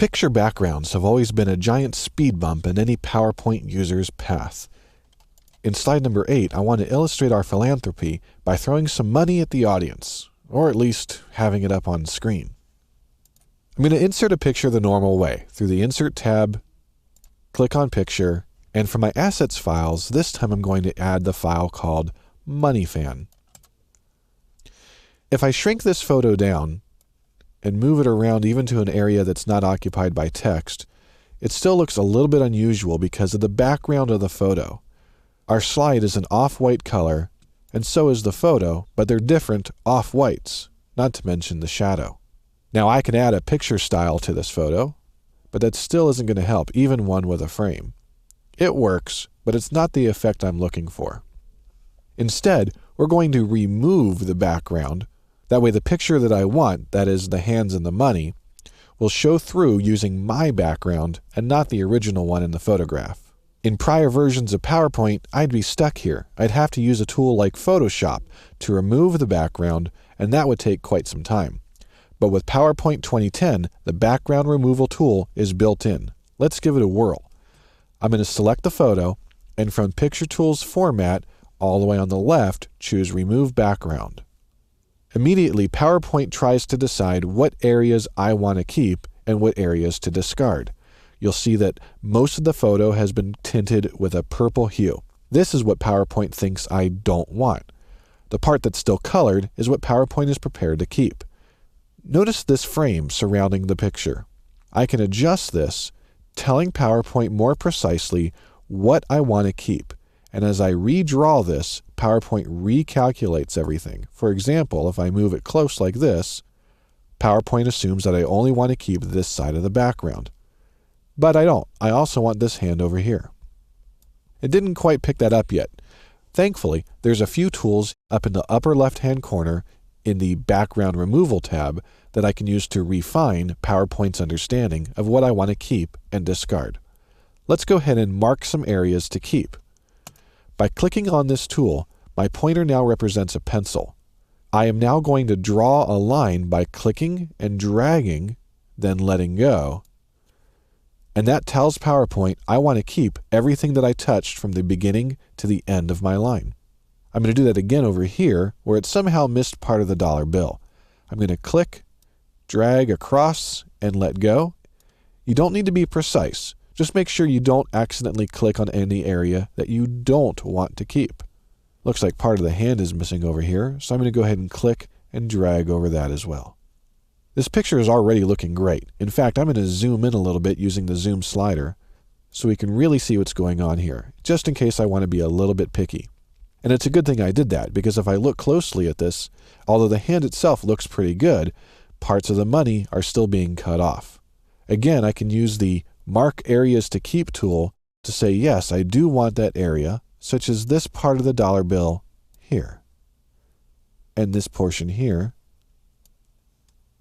Picture backgrounds have always been a giant speed bump in any PowerPoint user's path. In slide number 8, I want to illustrate our philanthropy by throwing some money at the audience, or at least having it up on screen. I'm going to insert a picture the normal way, through the Insert tab, click on Picture, and for my Assets files, this time I'm going to add the file called MoneyFan. If I shrink this photo down and move it around even to an area that's not occupied by text, it still looks a little bit unusual because of the background of the photo. Our slide is an off-white color, and so is the photo, but they're different off-whites, not to mention the shadow. Now I can add a picture style to this photo, but that still isn't going to help, even one with a frame. It works, but it's not the effect I'm looking for. Instead, we're going to remove the background. That way the picture that I want, that is the hands and the money, will show through using my background and not the original one in the photograph. In prior versions of PowerPoint, I'd be stuck here. I'd have to use a tool like Photoshop to remove the background, and that would take quite some time. But with PowerPoint 2010, the background removal tool is built in. Let's give it a whirl. I'm going to select the photo, and from Picture Tools Format, all the way on the left, choose Remove Background. Immediately, PowerPoint tries to decide what areas I want to keep and what areas to discard. You'll see that most of the photo has been tinted with a purple hue. This is what PowerPoint thinks I don't want. The part that's still colored is what PowerPoint is prepared to keep. Notice this frame surrounding the picture. I can adjust this, telling PowerPoint more precisely what I want to keep. And as I redraw this, PowerPoint recalculates everything. For example, if I move it close like this, PowerPoint assumes that I only want to keep this side of the background. But I don't. I also want this hand over here. It didn't quite pick that up yet. Thankfully, there's a few tools up in the upper left-hand corner in the Background Removal tab that I can use to refine PowerPoint's understanding of what I want to keep and discard. Let's go ahead and mark some areas to keep. By clicking on this tool, my pointer now represents a pencil. I am now going to draw a line by clicking and dragging, then letting go. And that tells PowerPoint I want to keep everything that I touched from the beginning to the end of my line. I'm going to do that again over here where it somehow missed part of the dollar bill. I'm going to click, drag across, and let go. You don't need to be precise. Just make sure you don't accidentally click on any area that you don't want to keep. Looks like part of the hand is missing over here, so I'm going to go ahead and click and drag over that as well. This picture is already looking great. In fact, I'm going to zoom in a little bit using the zoom slider so we can really see what's going on here, just in case I want to be a little bit picky. And it's a good thing I did that, because if I look closely at this, although the hand itself looks pretty good, parts of the money are still being cut off. Again, I can use the Mark Areas to Keep tool to say, yes, I do want that area, such as this part of the dollar bill here, and this portion here.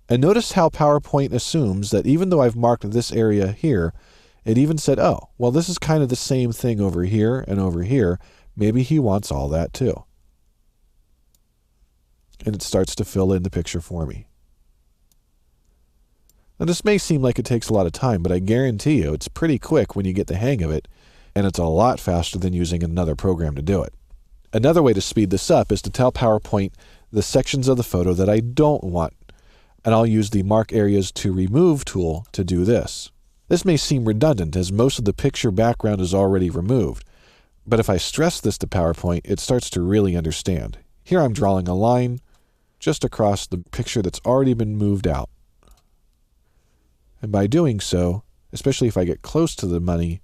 And notice how PowerPoint assumes that even though I've marked this area here, it even said, oh, well, this is kind of the same thing over here and over here. Maybe he wants all that too. And it starts to fill in the picture for me. Now, this may seem like it takes a lot of time, but I guarantee you it's pretty quick when you get the hang of it, and it's a lot faster than using another program to do it. Another way to speed this up is to tell PowerPoint the sections of the photo that I don't want, and I'll use the Mark Areas to Remove tool to do this. This may seem redundant as most of the picture background is already removed, but if I stress this to PowerPoint, it starts to really understand. Here I'm drawing a line just across the picture that's already been moved out. And by doing so, especially if I get close to the money,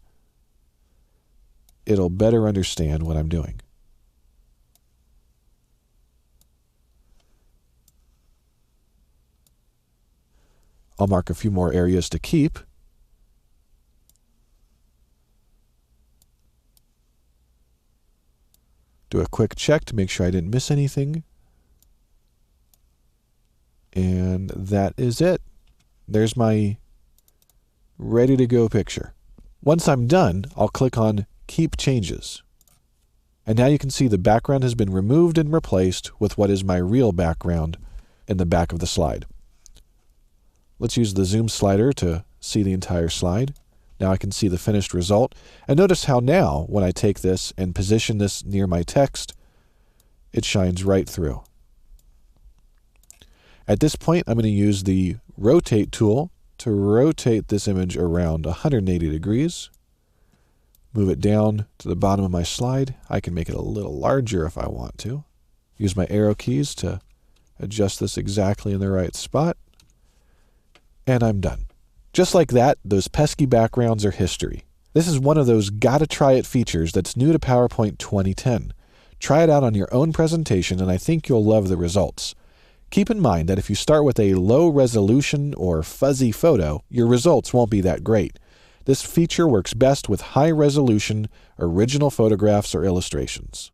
it'll better understand what I'm doing. I'll mark a few more areas to keep. Do a quick check to make sure I didn't miss anything. And that is it. There's my ready to go picture. Once I'm done, I'll click on Keep Changes. And now you can see the background has been removed and replaced with what is my real background in the back of the slide. Let's use the zoom slider to see the entire slide. Now I can see the finished result. And notice how now, when I take this and position this near my text, it shines right through. At this point, I'm going to use the rotate tool to rotate this image around 180 degrees. Move it down to the bottom of my slide. I can make it a little larger if I want to. Use my arrow keys to adjust this exactly in the right spot. And I'm done. Just like that, those pesky backgrounds are history. This is one of those gotta try it features that's new to PowerPoint 2010. Try it out on your own presentation and I think you'll love the results. Keep in mind that if you start with a low resolution or fuzzy photo, your results won't be that great. This feature works best with high resolution, original photographs or illustrations.